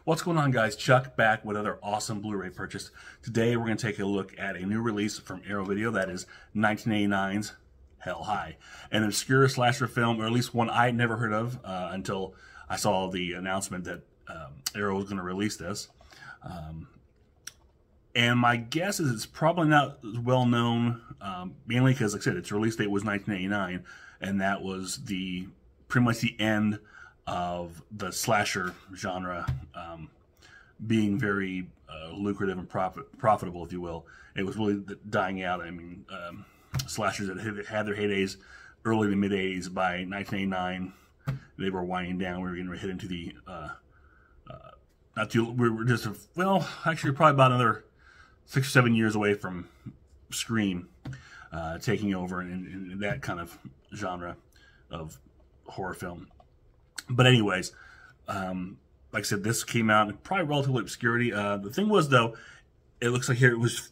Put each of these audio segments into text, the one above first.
What's going on, guys? Chuck back with another awesome Blu-ray purchase. Today we're going to take a look at a new release from Arrow Video, that is 1989's Hell High. An obscure slasher film, or at least one I'd never heard of until I saw the announcement that Arrow was going to release this. And my guess is it's probably not as well known, mainly because, like I said, its release date was 1989, and that was pretty much the end of the slasher genre being very lucrative and profitable, if you will. It was really dying out. I mean, slashers that had their heydays early to mid-'80s. By 1989, they were winding down. We were going to hit into the we were just actually probably about another 6 or 7 years away from Scream taking over in that kind of genre of horror film. But anyways, like I said, this came out probably relatively obscurity. The thing was, though, it looks like here it was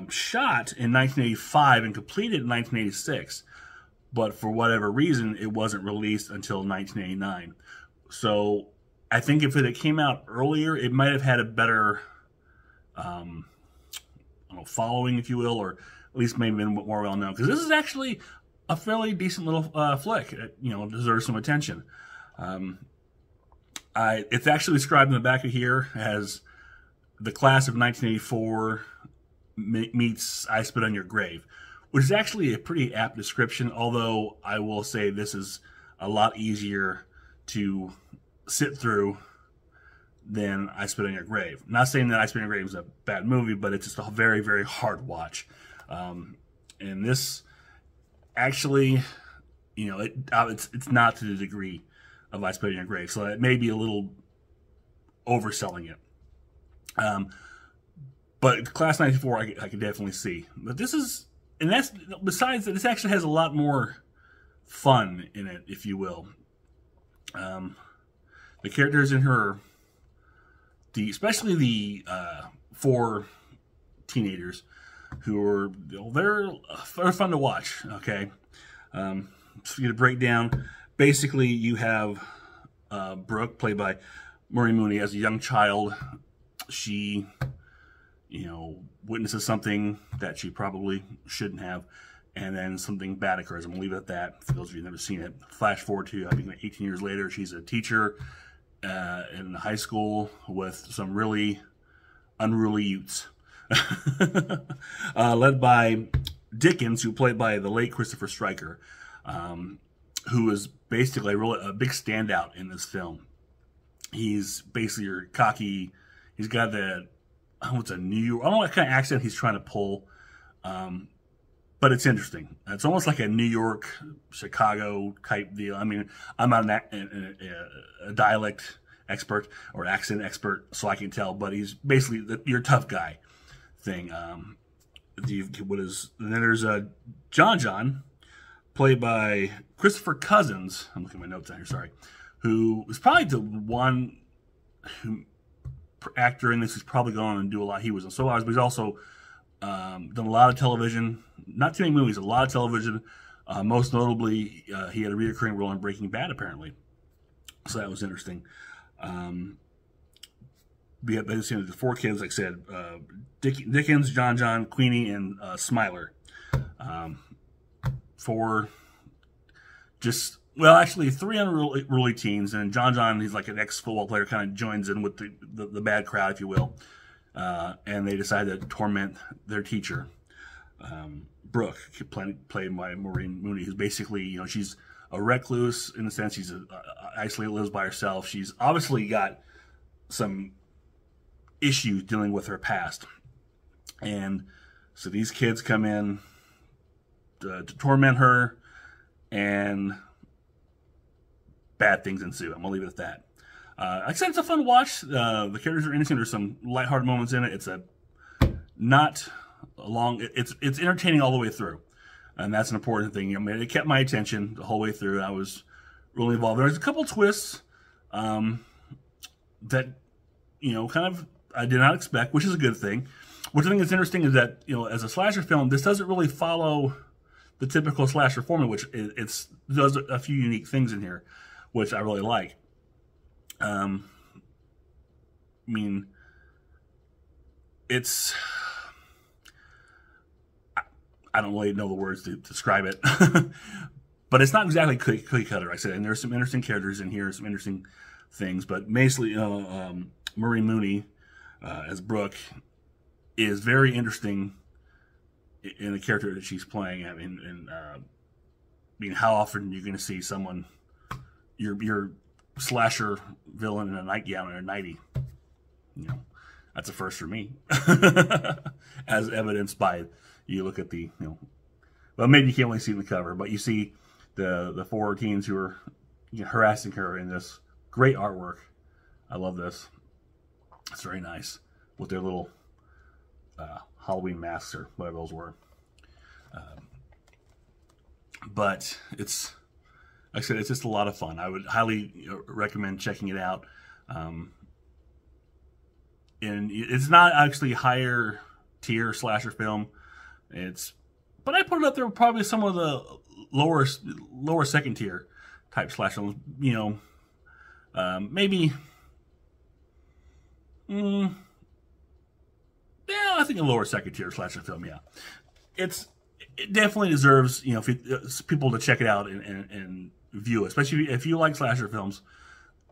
shot in 1985 and completed in 1986. But for whatever reason, it wasn't released until 1989. So I think if it came out earlier, it might have had a better following, if you will, or at least maybe been more well known. Because this is actually a fairly decent little flick. It, deserves some attention. It's actually described in the back of here as the class of 1984 meets I Spit on Your Grave, which is actually a pretty apt description, although I will say this is a lot easier to sit through than I Spit on Your Grave. Not saying that I Spit on Your Grave is a bad movie, but it's just a very, very hard watch. And this actually, it's not to the degree of I Spit on Your Grave, so it may be a little overselling it. But Class 94, I can definitely see. But this is, and that's, besides that, this actually has a lot more fun in it, if you will. The characters in her, especially the 4 teenagers, who are, they're fun to watch, okay? So to get a breakdown, basically you have Brooke, played by Maureen Mooney. As a young child, she, witnesses something that she probably shouldn't have, and then something bad occurs. I'm going to leave it at that, for those of you who've never seen it. Flash forward to, I think, 18 years later, she's a teacher in high school with some really unruly youths. Led by Dickens, who played by the late Christopher Stryker, who is basically a big standout in this film. He's basically your cocky, he's got that, what's a New York, I don't know what kind of accent he's trying to pull, but it's interesting. It's almost like a New York, Chicago type deal. I mean, I'm not a dialect expert or accent expert, so I can tell, but he's basically your tough guy thing. And then there's John, played by Christopher Cousins. I'm looking at my notes out here, sorry. Who is probably the one actor in this who's probably going on and do a lot. He was in Soap Operas, but he's also done a lot of television. Not too many movies, a lot of television. Most notably, he had a recurring role in Breaking Bad, apparently. So that was interesting. We have basically the 4 kids, like I said, Dickens, John, Queenie, and Smiler. 4 just, well, actually 3 unruly teens, and John, he's like an ex-football player, kind of joins in with the bad crowd, if you will. And they decide to torment their teacher, Brooke, played by Maureen Mooney, who's basically, she's a recluse in the sense she's isolated, lives by herself. She's obviously got some issues dealing with her past. And so these kids come in to torment her, and bad things ensue. I'm going to leave it at that. Like I said, it's a fun watch. The characters are interesting. There's some lighthearted moments in it. It's not a long, it's entertaining all the way through. And that's an important thing. It kept my attention the whole way through. I was really involved. There's a couple twists that, kind of I did not expect, which is a good thing. What I think is interesting is that, as a slasher film, this doesn't really follow the typical slasher formula, which it does a few unique things in here, which I really like. mean, it's, I don't really know the words to describe it, but it's not exactly cookie cutter. I said, and there's some interesting characters in here, some interesting things, but basically, Marie Mooney as Brooke is very interesting in the character that she's playing. I mean, how often are you going to see someone, your slasher villain in a nightgown and a nightie? You know, that's a first for me, as evidenced by, you look at the, you know, well, maybe you can't only see in the cover, but you see the 4 teens who are, you know, harassing her in this great artwork. I love this. It's very nice with their little Halloween masks or whatever those were. But it's, like I said, it's just a lot of fun. I would highly recommend checking it out. And it's not actually higher tier slasher film. But I put it up there with probably some of the lower second tier type slasher films. You know, maybe. Yeah, I think a lower second tier slasher film. Yeah, it definitely deserves, you know, people to check it out and view it, especially if you like slasher films.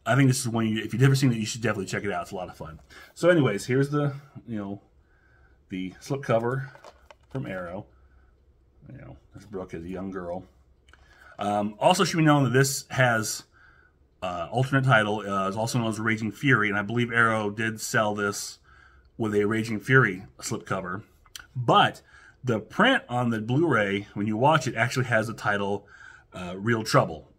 I think this is one if you've never seen it, you should definitely check it out. It's a lot of fun. So, anyways, here's the, you know, the slipcover from Arrow. You know, this Brooke is a young girl. Also, should be known that this has alternate title, is also known as Raging Fury, and I believe Arrow did sell this with a Raging Fury slipcover. But the print on the Blu-ray, when you watch it, actually has the title Real Trouble,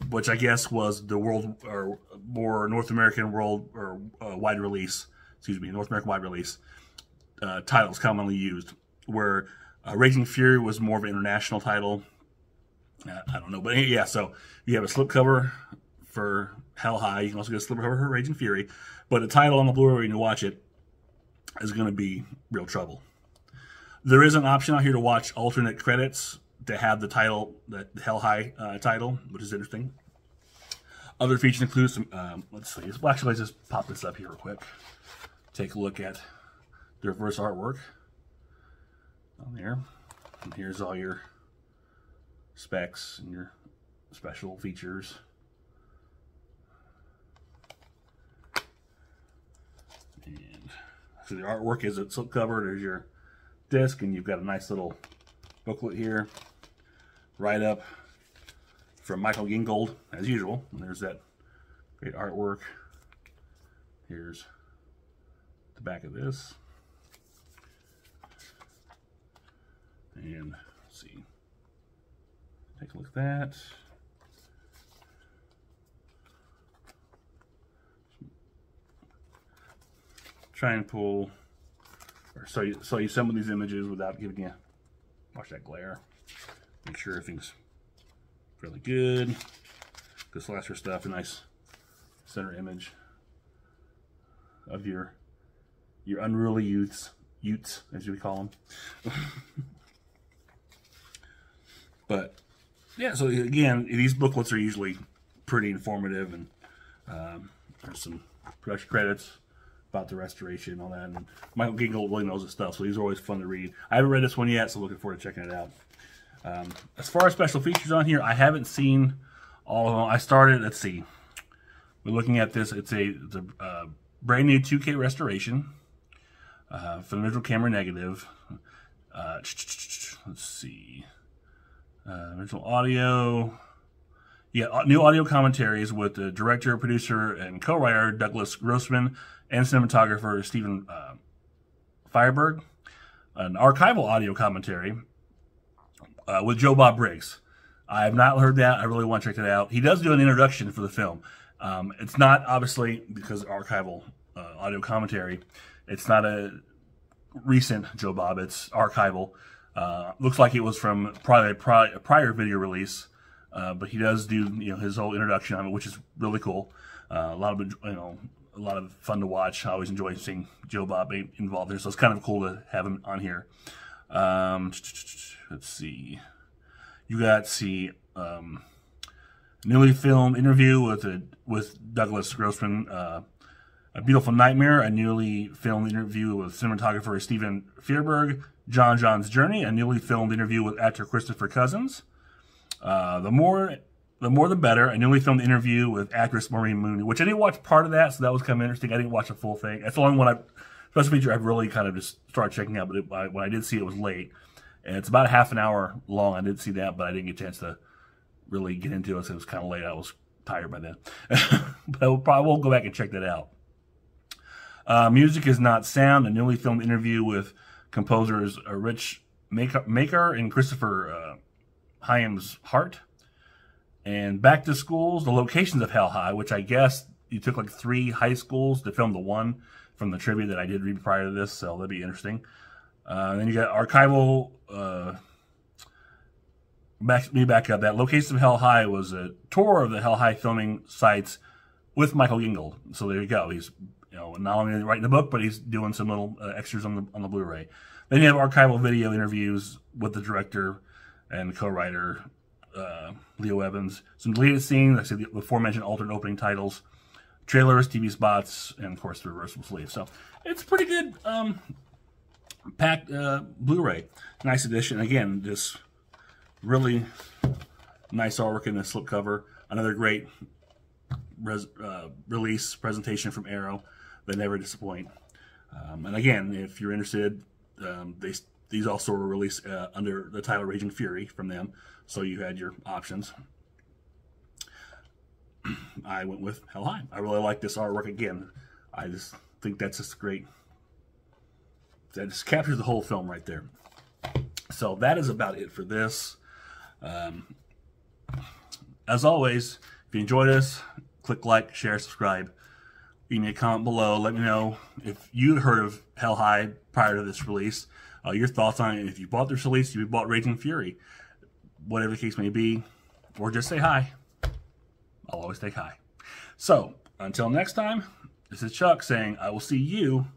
which I guess was the world or more North American world or wide release. Excuse me, North American wide release titles commonly used, where Raging Fury was more of an international title. I don't know, but yeah. So you have a slipcover for Hell High. You can also get a slipcover for Raging Fury, but the title on the Blu-ray when you watch it is going to be Real Trouble. There is an option out here to watch alternate credits to have the title, the Hell High title, which is interesting. Other features include some, let's see, well, actually, let's just pop this up here real quick. Take a look at the reverse artwork on there. And here's all your specs and your special features. And so the artwork is it's slipcover. There's your disc, and you've got a nice little booklet here, write-up from Michael Gingold, as usual. And there's that great artwork. Here's the back of this. And let's see. Take a look at that. Try and pull, or show you some of these images without giving you, watch that glare. Make sure everything's really good. The slasher stuff, a nice center image of your unruly youths, as we call them. But yeah, so again, these booklets are usually pretty informative, and there's some production credits about the restoration and all that. And Michael Gingold really knows his stuff, so these are always fun to read. I haven't read this one yet, so looking forward to checking it out. As far as special features on here, I haven't seen all of them. I started, let's see, we're looking at this. It's a brand new 2K restoration for the original camera negative. Let's see. Original audio. Yeah, new audio commentaries with the director, producer, and co-writer Douglas Grossman and cinematographer Stephen Fireberg. An archival audio commentary with Joe Bob Briggs. I have not heard that. I really want to check that out. He does do an introduction for the film. It's not, obviously, because archival audio commentary, it's not a recent Joe Bob. It's archival. Looks like it was from probably a prior video release, but he does do, you know, his whole introduction on it, which is really cool. A lot of fun to watch. I always enjoy seeing Joe Bob involved there, so it's kind of cool to have him on here. Let's see. You got newly filmed interview with Douglas Grossman A Beautiful Nightmare, a newly filmed interview with cinematographer Steven Fierberg. John's Journey, a newly filmed interview with actor Christopher Cousins. The More the Better, a newly filmed interview with actress Maureen Mooney, which I didn't watch part of that, so that was kind of interesting. I didn't watch the full thing. That's the only one special feature I've really kind of just started checking out, but when I did see it, it was late. And it's about a half an hour long. I did see that, but I didn't get a chance to really get into it, so it was kind of late. I was tired by then. But I will go back and check that out. Music is Not Sound, a newly filmed interview with composers Rich Maker and Christopher Hyams Hart. And Back to Schools, the locations of Hell High, which I guess you took like 3 high schools to film the one from the trivia that I did read prior to this, so that'd be interesting. Then you got archival. Back up. That Locations of Hell High was a tour of the Hell High filming sites with Michael Gingold. So there you go. He's not only writing the book, but he's doing some little extras on the Blu-ray. Then you have archival video interviews with the director and co-writer Leo Evans. Some deleted scenes. Like I said, the aforementioned alternate opening titles, trailers, TV spots, and of course the reversible sleeve. So it's pretty good. Packed Blu-ray. Nice edition. Again, just really nice artwork in the slipcover. Another great release presentation from Arrow. They never disappoint. And again, if you're interested, these also were released under the title Raging Fury from them. So you had your options. I went with Hell High. I really like this artwork again. I just think that's just great. That just captures the whole film right there. So that is about it for this. As always, if you enjoyed this, click like, share, subscribe. Leave me a comment below. Let me know if you heard of Hell High prior to this release. Your thoughts on it. If you bought this release, if you bought Raging Fury, whatever the case may be, or just say hi. I'll always take hi. So, until next time, this is Chuck saying I will see you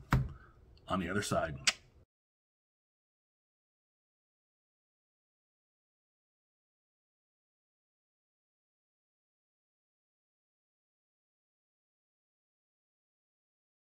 on the other side.